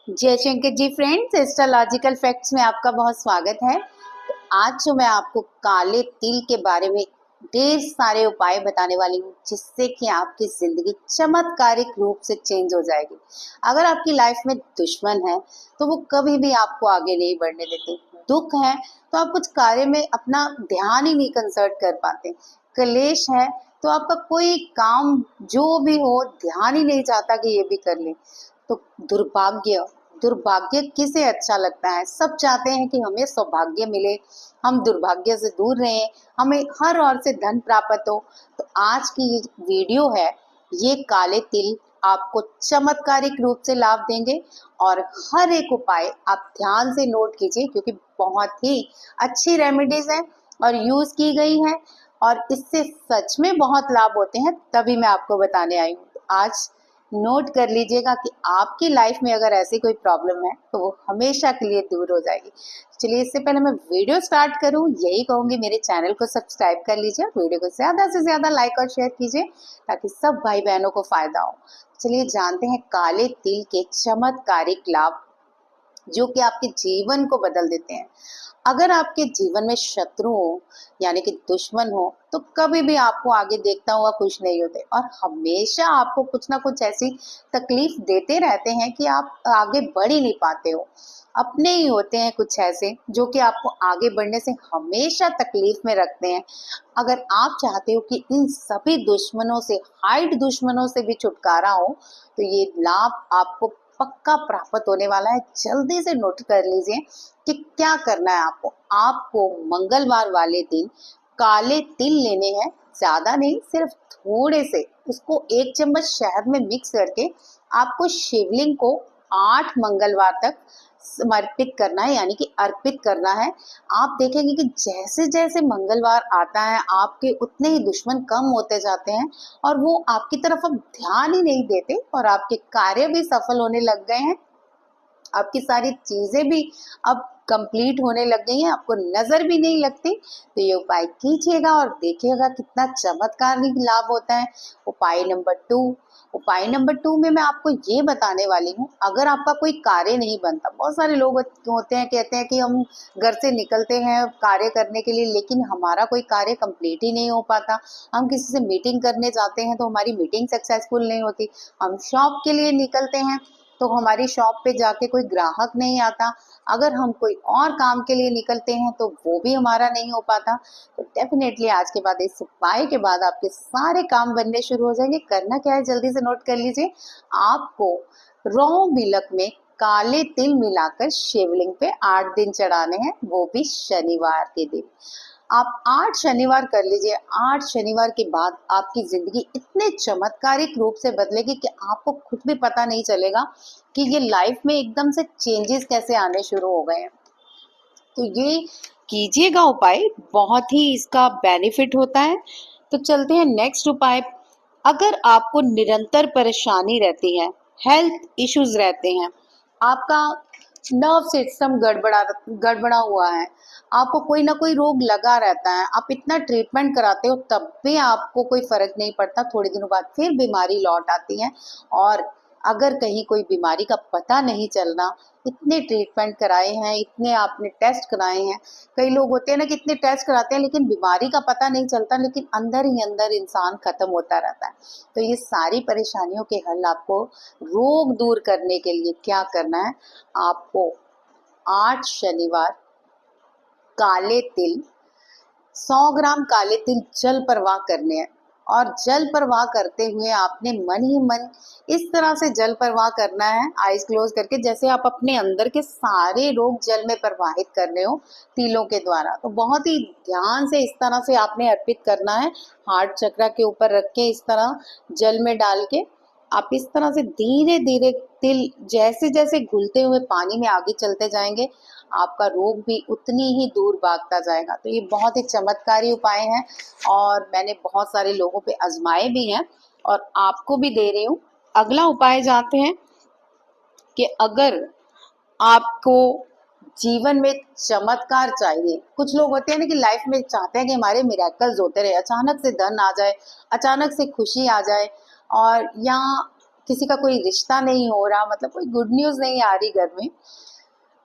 जयशंकर जी friends, astrological facts में आपका बहुत स्वागत है। तो आज जो मैं आपको काले तिल के बारे में ढेर सारे उपाय बताने वाली हूँ, जिससे कि आपकी जिंदगी चमत्कारिक रूप से चेंज हो जाएगी। अगर आपकी लाइफ में दुश्मन है तो वो कभी भी आपको आगे नहीं बढ़ने देते। दुख है तो आप कुछ कार्य में अपना ध्यान ही नहीं कंसर्ट कर पाते। कलेश है तो आपका कोई काम जो भी हो ध्यान ही नहीं चाहता कि ये भी कर ले। तो दुर्भाग्य दुर्भाग्य किसे अच्छा लगता है? सब चाहते हैं कि हमें सौभाग्य मिले, हम दुर्भाग्य से दूर रहें, हमें हर ओर से धन प्राप्त हो। तो आज की ये वीडियो है, ये काले तिल आपको चमत्कारिक रूप से लाभ देंगे। और हर एक उपाय आप ध्यान से नोट कीजिए, क्योंकि बहुत ही अच्छी रेमेडीज हैं और यूज की गई हैं और इससे सच में बहुत लाभ होते हैं, तभी मैं आपको बताने आई हूँ। तो आज नोट कर लीजिएगा कि आपकी लाइफ में अगर ऐसी कोई प्रॉब्लम है तो वो हमेशा के लिए दूर हो जाएगी। चलिए, इससे पहले मैं वीडियो स्टार्ट करूं, यही कहूंगी मेरे चैनल को सब्सक्राइब कर लीजिए, वीडियो को ज्यादा से ज्यादा लाइक और शेयर कीजिए ताकि सब भाई बहनों को फायदा हो। चलिए जानते हैं काले तिल के चमत्कारिक लाभ, जो कि आपके जीवन को बदल देते हैं। अगर आपके जीवन में शत्रु हो, यानी कि दुश्मन हो, तो कभी भी आपको आगे देखता हुआ खुश नहीं होते और हमेशा आपको कुछ ना कुछ ऐसी तकलीफ देते रहते हैं कि आप आगे बढ़ ही नहीं पाते हो। अपने ही होते हैं कुछ ऐसे जो कि आपको आगे बढ़ने से हमेशा तकलीफ में रखते हैं। अगर आप चाहते हो कि इन सभी दुश्मनों से, हाइड दुश्मनों से भी छुटकारा हो, तो ये लाभ आपको पक्का प्राप्त होने वाला है। जल्दी से नोट कर लीजिए कि क्या करना है आपको। आपको मंगलवार वाले दिन काले तिल लेने हैं, ज्यादा नहीं, सिर्फ थोड़े से। उसको 1 चम्मच शहद में मिक्स करके आपको शिवलिंग को 8 मंगलवार तक समर्पित करना है, यानी कि अर्पित करना है। आप देखेंगे कि जैसे जैसे मंगलवार आता है आपके उतने ही दुश्मन कम होते जाते हैं और वो आपकी तरफ अब ध्यान ही नहीं देते और आपके कार्य भी सफल होने लग गए हैं। आपकी सारी चीजें भी अब कंप्लीट होने लग गई हैं, आपको नजर भी नहीं लगती। तो ये उपाय कीजिएगा और देखिएगा कितना चमत्कारिक लाभ होता है। उपाय नंबर 2 में मैं आपको ये बताने वाली हूँ, अगर आपका कोई कार्य नहीं बनता। बहुत सारे लोग होते हैं, कहते हैं कि हम घर से निकलते हैं कार्य करने के लिए, लेकिन हमारा कोई कार्य कंप्लीट ही नहीं हो पाता। हम किसी से मीटिंग करने जाते हैं तो हमारी मीटिंग सक्सेसफुल नहीं होती। हम शॉप के लिए निकलते हैं तो हमारी शॉप पे जाके कोई ग्राहक नहीं आता। अगर हम कोई और काम के लिए निकलते हैं तो वो भी हमारा नहीं हो पाता। तो डेफिनेटली आज के बाद, इस उपाय के बाद आपके सारे काम बनने शुरू हो जाएंगे। करना क्या है, जल्दी से नोट कर लीजिए। आपको रॉ मिल्क में काले तिल मिलाकर शिवलिंग पे 8 दिन चढ़ाने हैं, वो भी शनिवार के दिन। आप 8 शनिवार कर लीजिए। 8 शनिवार के बाद आपकी जिंदगी इतने चमत्कारिक रूप से बदलेगी कि आपको खुद भी पता नहीं चलेगा कि ये लाइफ में एकदम से चेंजेस कैसे आने शुरू हो गए हैं। तो ये कीजिएगा उपाय, बहुत ही इसका बेनिफिट होता है। तो चलते हैं नेक्स्ट उपाय। अगर आपको निरंतर परेशानी रहती है, हेल्थ इश्यूज रहते हैं, आपका नर्व सिस्टम गड़बड़ा हुआ है, आपको कोई ना कोई रोग लगा रहता है, आप इतना ट्रीटमेंट कराते हो तब भी आपको कोई फर्क नहीं पड़ता, थोड़े दिनों बाद फिर बीमारी लौट आती है। और अगर कहीं कोई बीमारी का पता नहीं चलना, इतने ट्रीटमेंट कराए हैं, इतने आपने टेस्ट कराए हैं। कई लोग होते हैं ना कि इतने टेस्ट कराते हैं लेकिन बीमारी का पता नहीं चलता, लेकिन अंदर ही अंदर इंसान खत्म होता रहता है। तो ये सारी परेशानियों के हल आपको रोग दूर करने के लिए क्या करना है, आपको 8 शनिवार काले तिल, 100 ग्राम काले तिल जल प्रवाह करने हैं। और जल प्रवाह करते हुए आपने मन ही मन इस तरह से जल प्रवाह करना है, आईज क्लोज करके, जैसे आप अपने अंदर के सारे रोग जल में प्रवाहित कर रहे हो तिलों के द्वारा। तो बहुत ही ध्यान से इस तरह से आपने अर्पित करना है, हार्ट चक्र के ऊपर रख के इस तरह जल में डाल के आप इस तरह से धीरे धीरे तिल जैसे जैसे घुलते हुए पानी में आगे चलते जाएंगे, आपका रोग भी उतनी ही दूर भागता जाएगा। तो ये बहुत ही चमत्कारी उपाय हैं और मैंने बहुत सारे लोगों पे आजमाए भी हैं और आपको भी दे रही हूँ। अगला उपाय जानते हैं कि अगर आपको जीवन में चमत्कार चाहिए, कुछ लोग होते हैं ना कि लाइफ में चाहते हैं कि हमारे मिरेकल्स होते रहे, अचानक से धन आ जाए, अचानक से खुशी आ जाए, और या किसी का कोई रिश्ता नहीं हो रहा, मतलब कोई गुड न्यूज़ नहीं आ रही घर में,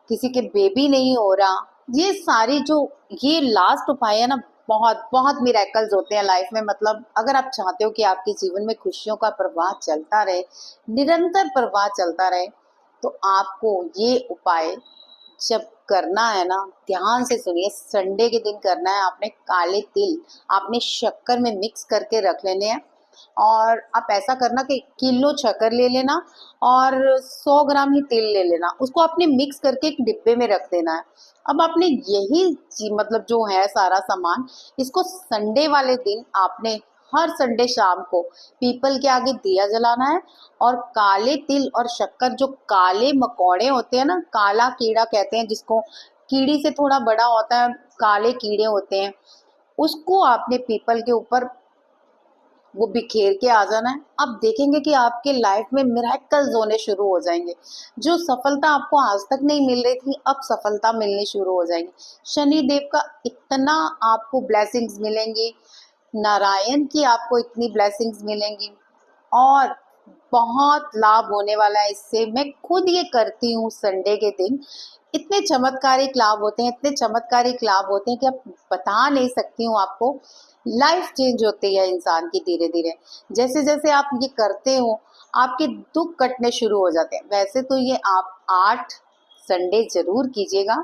किसी के बेबी नहीं हो रहा, ये सारी जो ये लास्ट उपाय है ना, बहुत बहुत मिरेकल्स होते हैं लाइफ में। मतलब अगर आप चाहते हो कि आपके जीवन में खुशियों का प्रवाह चलता रहे, निरंतर प्रवाह चलता रहे, तो आपको ये उपाय जब करना है ना, ध्यान से सुनिए। संडे के दिन करना है आपने। काले तिल आपने शक्कर में मिक्स करके रख लेने हैं, और आप ऐसा करना कि किलो शक्कर ले लेना और 100 ग्राम ही तिल ले लेना, उसको आपने मिक्स करके एक डिब्बे में रख देना है। अब आपने मतलब जो है सारा सामान, इसको संडे वाले दिन आपने हर संडे शाम को पीपल के आगे दिया जलाना है, और काले तिल और शक्कर, जो काले मकोड़े होते हैं ना, काला कीड़ा कहते हैं जिसको, कीड़ी से थोड़ा बड़ा होता है, काले कीड़े होते हैं, उसको आपने पीपल के ऊपर वो बिखेर के आ जाना है। आप देखेंगे कि आपके लाइफ में मिरेकल्स होने शुरू हो जाएंगे। जो सफलता आपको आज तक नहीं मिल रही थी, अब सफलता मिलनी शुरू हो जाएगी। शनि देव का इतना आपको ब्लेसिंग्स मिलेंगी, नारायण की आपको इतनी ब्लेसिंग्स मिलेंगी, और बहुत लाभ होने वाला है इससे। मैं खुद ये करती हूँ संडे के दिन। इतने चमत्कारिक लाभ होते हैं, इतने चमत्कारिक लाभ होते हैं कि आप बता नहीं सकती हूँ आपको। लाइफ चेंज होती है इंसान की धीरे धीरे। जैसे जैसे आप ये करते हो, आपके दुख कटने शुरू हो जाते हैं। वैसे तो ये आप 8 संडे जरूर कीजिएगा,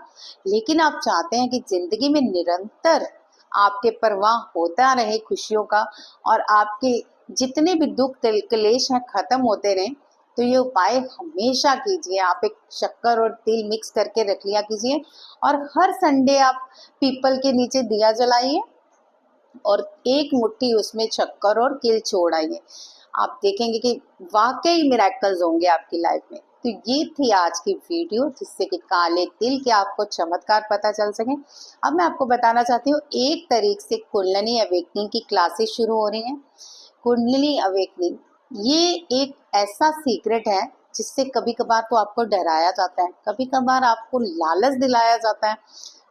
लेकिन आप चाहते हैं कि जिंदगी में निरंतर आपके प्रवाह होता रहे खुशियों का, और आपके जितने भी दुख क्लेश हैं खत्म होते रहे, तो ये उपाय हमेशा कीजिए। आप एक शक्कर और तिल मिक्स करके रख लिया कीजिए, और हर संडे आप पीपल के नीचे दिया जलाइए और एक मुट्ठी उसमें शक्कर और तिल छोड़ आइए। आप देखेंगे कि वाकई मिरेकल्स होंगे आपकी लाइफ में। तो ये थी आज की वीडियो, जिससे कि काले तिल के आपको चमत्कार पता चल सके। अब मैं आपको बताना चाहती हूँ, 1 तारीख से कुंडलिनी अवेकनिंग की क्लासेस शुरू हो रही हैं। कुंडलिनी अवेकनिंग ये एक ऐसा सीक्रेट है जिससे कभी कभार तो आपको डराया जाता है, कभी कभार आपको लालच दिलाया जाता है,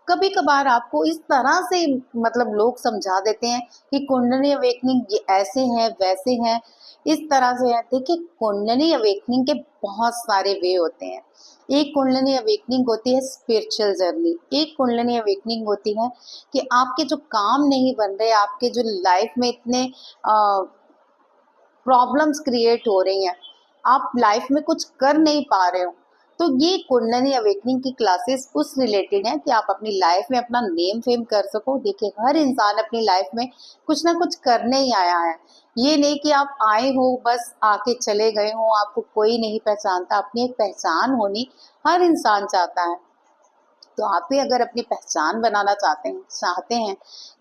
कभी कभार आपको इस तरह से मतलब लोग समझा देते हैं कि कुंडलिनी अवेकनिंग ये ऐसे हैं वैसे हैं, इस तरह से है। देखिए, कुंडलिनी अवेकनिंग के बहुत सारे वे होते हैं। एक कुंडलिनी अवेकनिंग होती है स्पिरिचुअल जर्नी, एक कुंडलिनी अवेकनिंग होती है कि आपके जो काम नहीं बन रहे, आपके जो लाइफ में इतने प्रॉब्लम्स क्रिएट हो रही हैं, आप लाइफ में कुछ कर नहीं पा रहे हो, तो ये कुंडलिनी अवेकनिंग की क्लासेस उस रिलेटेड है कि आप अपनी लाइफ में अपना नेम फेम कर सको। देखिए, हर इंसान अपनी लाइफ में कुछ ना कुछ करने ही आया है। ये नहीं कि आप आए हो बस आके चले गए हो, आपको कोई नहीं पहचानता। अपनी एक पहचान होनी हर इंसान चाहता है। तो आप भी अगर अपनी पहचान बनाना चाहते हैं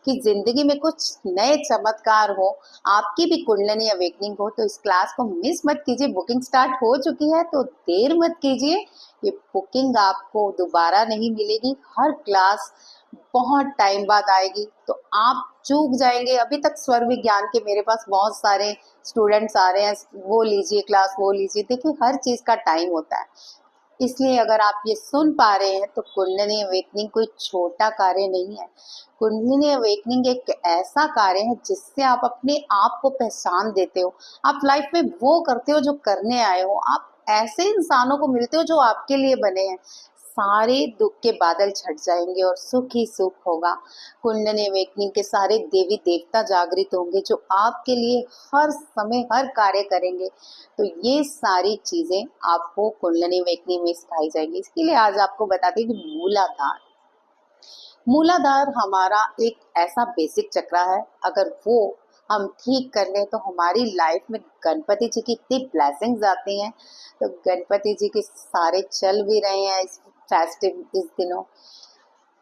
कि जिंदगी में कुछ नए चमत्कार हो, आपकी भी कुंडलिनी अवेकनिंग हो, तो इस क्लास को मिस मत कीजिए। बुकिंग स्टार्ट हो चुकी है, तो देर मत कीजिए। ये बुकिंग आपको दोबारा नहीं मिलेगी। हर क्लास बहुत टाइम बाद आएगी, तो आप चूक जाएंगे। अभी तक स्वर विज्ञान के मेरे पास बहुत सारे स्टूडेंट्स आ रहे हैं, वो लीजिए क्लास, वो लीजिए। देखिए, हर चीज का टाइम होता है, इसलिए अगर आप ये सुन पा रहे हैं तो कुंडलिनी अवेकनिंग कोई छोटा कार्य नहीं है। कुंडलिनी अवेकनिंग एक ऐसा कार्य है जिससे आप अपने आप को पहचान देते हो। आप लाइफ में वो करते हो जो करने आए हो, आप ऐसे इंसानों को मिलते हो जो आपके लिए बने हैं। सारे दुख के बादल छट जाएंगे और सुख ही सुख होगा। कुंडलिनी अवेकनिंग के सारे देवी देवता जागृत होंगे जो आपके लिए हर समय हर कार्य करेंगे। तो ये सारी चीजें आपको कुंडलिनी अवेकनिंग में सिखाई जाएंगी। इसके लिए आज आपको बताते हैं कि मूलाधार, मूलाधार हमारा एक ऐसा बेसिक चक्र है, अगर वो हम ठीक कर लें तो हमारी लाइफ में गणपति जी की इतनी ब्लेसिंग्स आती हैं। तो गणपति जी के सारे चल भी रहे हैं इस फेस्टिव इस दिनों।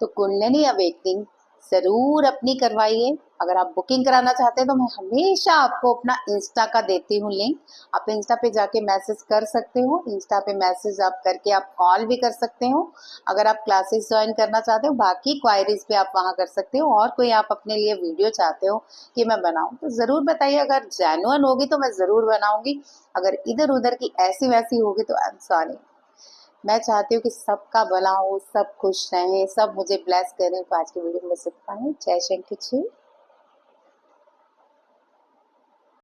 तो कुंडलिनी अवेकनिंग जरूर अपनी करवाइए। अगर आप बुकिंग कराना चाहते हैं तो मैं हमेशा आपको अपना इंस्टा का देती हूँ लिंक, आप इंस्टा पे जाके मैसेज कर सकते हो। इंस्टा पे मैसेज आप करके आप कॉल भी कर सकते हो अगर आप क्लासेस ज्वाइन करना चाहते हो। बाकी क्वायरीज पे आप वहाँ कर सकते हो। और कोई आप अपने लिए वीडियो चाहते हो कि मैं बनाऊँ तो ज़रूर बताइए। अगर जेन्युइन होगी तो मैं ज़रूर बनाऊँगी, अगर इधर उधर की ऐसी वैसी होगी तो आई एम सॉरी। मैं चाहती हूँ कि सबका भला हो, सब खुश रहें, सब मुझे ब्लेस करें। तो आज की वीडियो में बस इतना ही। जय शंकर जी।